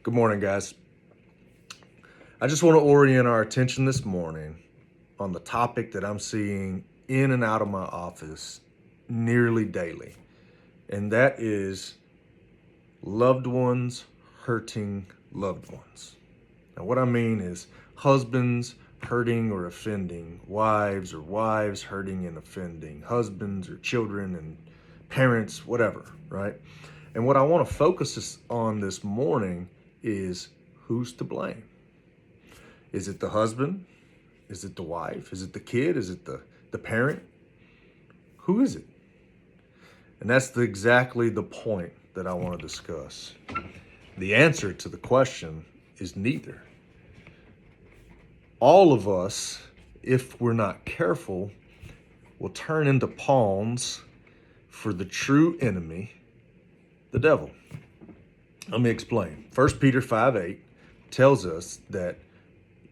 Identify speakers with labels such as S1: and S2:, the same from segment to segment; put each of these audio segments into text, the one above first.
S1: Good morning, guys. I just want to orient our attention this morning on the topic that I'm seeing in and out of my office nearly daily, and that is loved ones hurting loved ones. Now, what I mean is husbands hurting or offending wives, or wives hurting and offending husbands or children and parents, whatever, right? And what I want to focus on this morning is who's to blame. Is it the husband? Is it the wife? Is it the kid? Is it the parent? Who is it? And that's exactly the point that I want to discuss. The answer to the question is neither. All of us, if we're not careful, will turn into pawns for the true enemy, the devil. Let me explain. 1 Peter 5:8 tells us that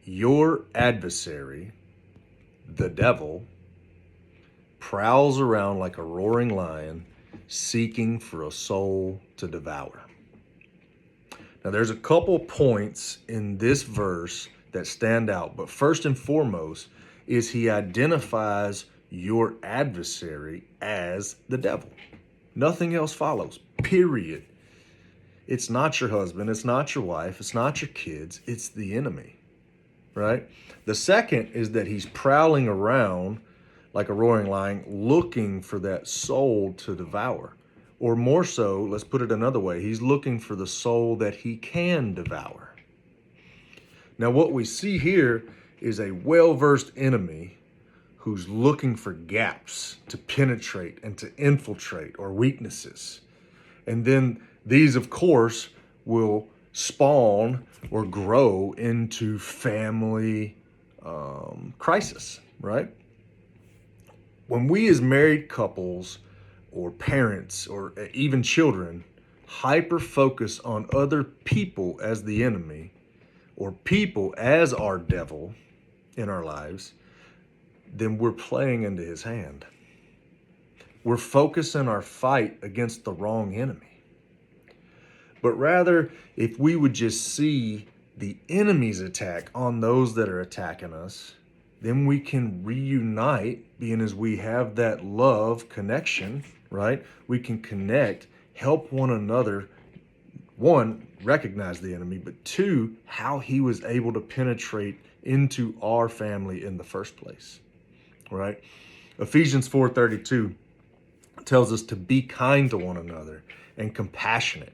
S1: your adversary, the devil, prowls around like a roaring lion, seeking for a soul to devour. Now, there's a couple points in this verse that stand out, but first and foremost is he identifies your adversary as the devil. Nothing else follows, period. It's not your husband, it's not your wife, it's not your kids, it's the enemy. Right? The second is that he's prowling around like a roaring lion looking for that soul to devour. Or more so, let's put it another way, he's looking for the soul that he can devour. Now, what we see here is a well-versed enemy who's looking for gaps to penetrate and to infiltrate, or weaknesses. And then these, of course, will spawn or grow into family crisis, right? When we as married couples or parents or even children hyper focus on other people as the enemy, or people as our devil in our lives, then we're playing into his hand. We're focusing our fight against the wrong enemy. But rather, if we would just see the enemy's attack on those that are attacking us, then we can reunite, being as we have that love connection, right? We can connect, help one another. One, recognize the enemy, but two, how he was able to penetrate into our family in the first place, right? Ephesians 4:32 tells us to be kind to one another and compassionate,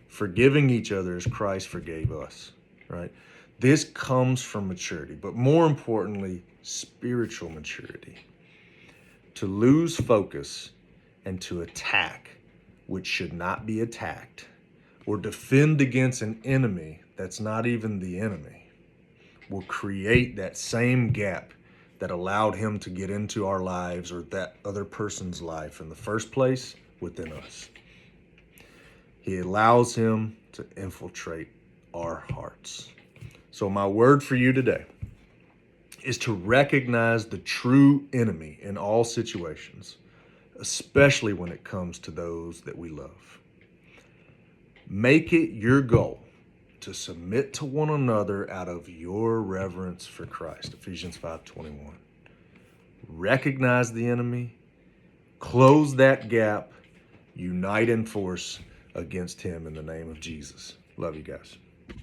S1: forgiving each other as Christ forgave us, right? This comes from maturity, but more importantly, spiritual maturity. To lose focus and to attack which should not be attacked, or defend against an enemy that's not even the enemy, will create that same gap that allowed him to get into our lives, or that other person's life in the first place, within us. He allows him to infiltrate our hearts. So my word for you today is to recognize the true enemy in all situations, especially when it comes to those that we love. Make it your goal to submit to one another out of your reverence for Christ, Ephesians 5:21. Recognize the enemy, close that gap, unite in force against him in the name of Jesus. Love you guys.